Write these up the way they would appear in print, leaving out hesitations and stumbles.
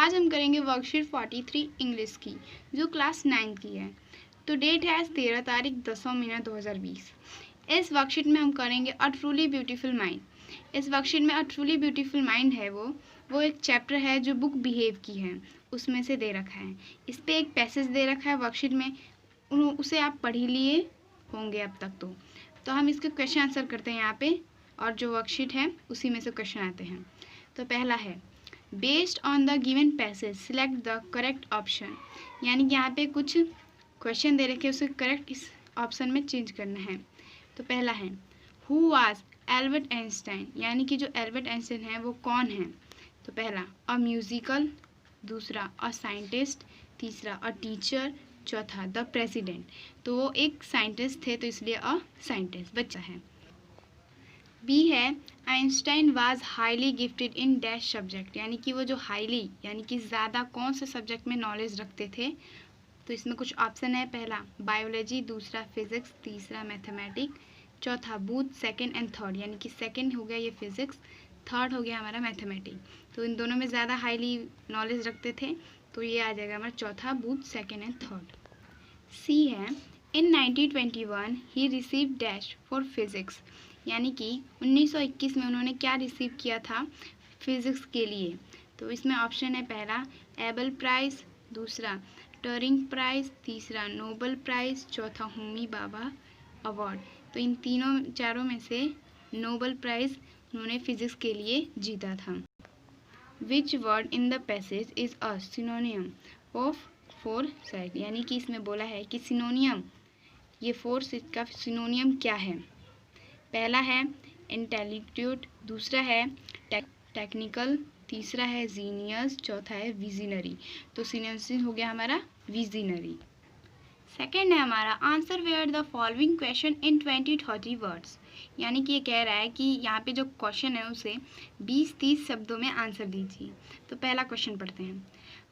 आज हम करेंगे वर्कशीट 43 इंग्लिश की जो क्लास 9 की है। तो डेट है 13 तारीख 10वां महीना 2020। इस वर्कशीट में हम करेंगे अ ट्रूली ब्यूटीफुल माइंड। इस वर्कशीट में अ ट्रूली ब्यूटीफुल माइंड है वो एक चैप्टर है जो बुक बिहेव की है, उसमें से दे रखा है। इस पर एक पैसेज दे रखा है वर्कशीट में, उसे आप पढ़ ही लिए होंगे अब तक। तो हम इसके क्वेश्चन आंसर करते हैं यहाँ पे, और जो वर्कशीट है उसी में से क्वेश्चन आते हैं। तो पहला है based on the given passage select the correct option, यानी कि यहाँ पे कुछ क्वेश्चन दे रखे, उसे करेक्ट इस ऑप्शन में चेंज करना है। तो पहला है हु वाज एल्बर्ट आइंस्टाइन, यानी कि जो एल्बर्ट आइंस्टाइन है वो कौन है। तो पहला अ म्यूजिकल, दूसरा अ साइंटिस्ट, तीसरा अ टीचर, चौथा द प्रेसिडेंट। तो वो एक साइंटिस्ट थे तो इसलिए अ साइंटिस्ट बच्चा है। बी है Einstein was highly gifted in dash subject, यानी कि वो जो हाईली यानी कि ज़्यादा कौन से सब्जेक्ट में नॉलेज रखते थे। तो इसमें कुछ ऑप्शन है, पहला बायोलॉजी, दूसरा फिजिक्स, तीसरा मैथमेटिक्स, चौथा बूथ, सेकंड एंड थर्ड, यानी कि सेकंड हो गया ये फिजिक्स, थर्ड हो गया हमारा मैथमेटिक्स। तो इन दोनों में ज़्यादा हाईली नॉलेज रखते थे तो ये आ जाएगा हमारा चौथा बूथ, सेकंड एंड थर्ड। सी है इन 1921 ही रिसीव डैश फॉर फिजिक्स, यानी कि 1921 में उन्होंने क्या रिसीव किया था फिजिक्स के लिए। तो इसमें ऑप्शन है, पहला एबल प्राइज़, दूसरा टरिंग प्राइज़, तीसरा नोबल प्राइज़, चौथा होमी भाभा अवार्ड। तो इन चारों में से नोबल प्राइज़ उन्होंने फिजिक्स के लिए जीता था। Which word in the passage is a सिनोनियम of foresight, यानी कि इसमें बोला है कि सिनोनियम, ये फोरसाइट का सिनोनियम क्या है। पहला है इंटेलिट्यूड, दूसरा है टेक्निकल, तीसरा है जीनियस, चौथा है विजनरी। तो सिनोनिम हो गया हमारा विजनरी। सेकेंड है हमारा answer where the following question in 20-30 words, यानी कि ये कह रहा है कि यहाँ पे जो क्वेश्चन है उसे 20-30 शब्दों में आंसर दीजिए। तो पहला क्वेश्चन पढ़ते हैं,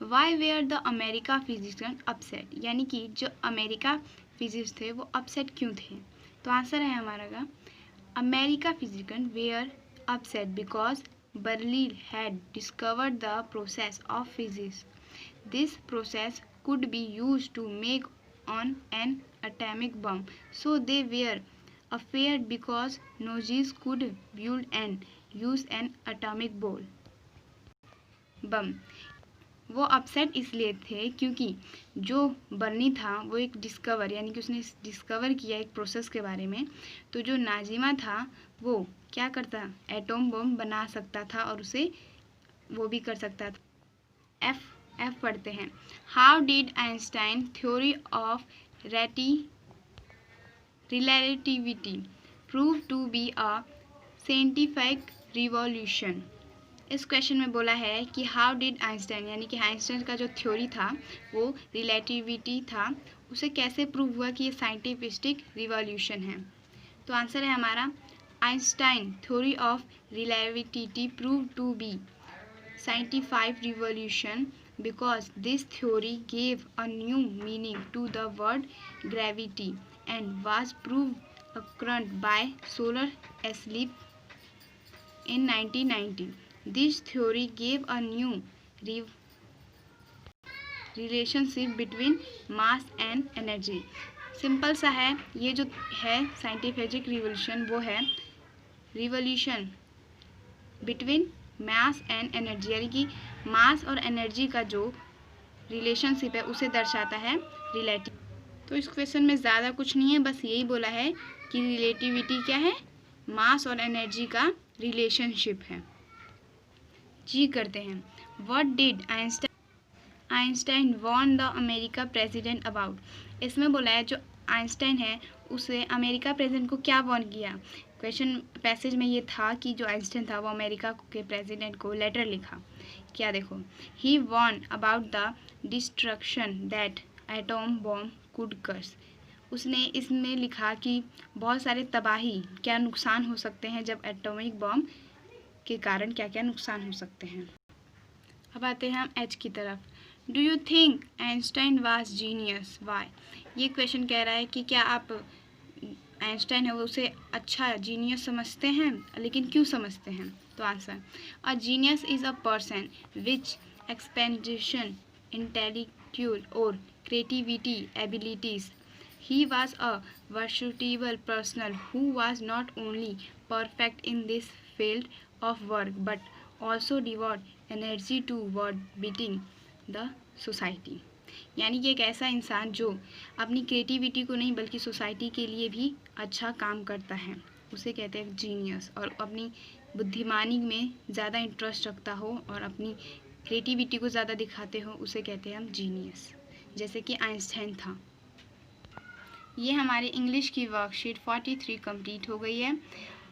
why were the America physician upset, यानी कि जो अमेरिका फिजिक्स थे वो अपसेट क्यों थे। तो आंसर है हमारा का America physicians were upset because Berlin had discovered the process of physics. This process could be used to make on an atomic bomb. So they were afraid because Nazis could build and use an atomic bomb. वो upset इसलिए थे क्योंकि जो बर्नी था वो एक discover, यानी कि उसने डिस्कवर किया एक प्रोसेस के बारे में। तो जो नाजिमा था वो क्या करता, एटॉम बम बना सकता था और उसे वो भी कर सकता था। एफ पढ़ते हैं, how did Einstein theory of relativity prove to be a scientific revolution. इस क्वेश्चन में बोला है कि हाउ डिड आइंस्टाइन, यानी कि आइंस्टाइन का जो थ्योरी था वो रिलेटिविटी था, उसे कैसे प्रूव हुआ कि ये साइंटिफिक रिवॉल्यूशन है। तो आंसर है हमारा Einstein theory of relativity prove to be scientific revolution because this theory gave a new meaning to the word gravity and was prove occurred by solar eclipse in 1990. This theory gave a new relationship between mass and energy. Simple सा है, ये जो है scientific revolution वो है revolution between mass and energy, यानी कि मास और एनर्जी का जो रिलेशनशिप है उसे दर्शाता है रिलेटिव। तो इस क्वेश्चन में ज़्यादा कुछ नहीं है, बस यही बोला है कि रिलेटिविटी क्या है, मास और एनर्जी का रिलेशनशिप है। जी करते हैं, what did Einstein warn the America president about. इसमें बोला है जो आइंस्टाइन है उसे अमेरिका प्रेसिडेंट को क्या वॉर्न किया। क्वेश्चन पैसेज में ये था कि जो आइंस्टाइन था वो अमेरिका के प्रेसिडेंट को लेटर लिखा। क्या देखो, he warned about the destruction that atom bomb could cause. उसने इसमें लिखा कि बहुत सारे तबाही, क्या नुकसान हो सकते हैं जब एटॉमिक बॉम्ब के कारण क्या क्या नुकसान हो सकते हैं। अब आते हैं हम एच की तरफ। Do you think Einstein was genius, why. ये क्वेश्चन कह रहा है कि क्या आप आइंस्टाइन है वो उसे अच्छा जीनियस समझते हैं, लेकिन क्यों समझते हैं। तो answer, a genius is a person which expansion, intellectual or creativity abilities. He was a versatile person who was not only perfect in this field of work but also devoted energy toward beating the society. यानी कि एक ऐसा इंसान जो अपनी creativity को नहीं बल्कि सोसाइटी के लिए भी अच्छा काम करता है उसे कहते हैं जीनियस, और अपनी बुद्धिमानी में ज़्यादा इंटरेस्ट रखता हो और अपनी क्रिएटिविटी को ज़्यादा दिखाते हो उसे कहते हैं हम जीनियस, जैसे कि आइंस्टाइन था। ये हमारे इंग्लिश की वर्कशीट 43 कंप्लीट हो गई है।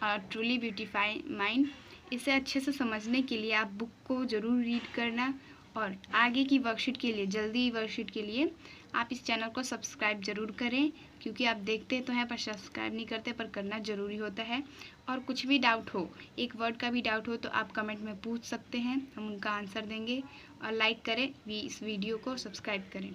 ट्रूली ब्यूटीफाई माइंड, इसे अच्छे से समझने के लिए आप बुक को ज़रूर रीड करना, और आगे की वर्कशीट के लिए, जल्दी वर्कशीट के लिए आप इस चैनल को सब्सक्राइब ज़रूर करें, क्योंकि आप देखते तो हैं पर सब्सक्राइब नहीं करते, पर करना ज़रूरी होता है। और कुछ भी डाउट हो, एक वर्ड का भी डाउट हो तो आप कमेंट में पूछ सकते हैं, हम उनका आंसर देंगे। और लाइक करें इस वीडियो को, सब्सक्राइब करें।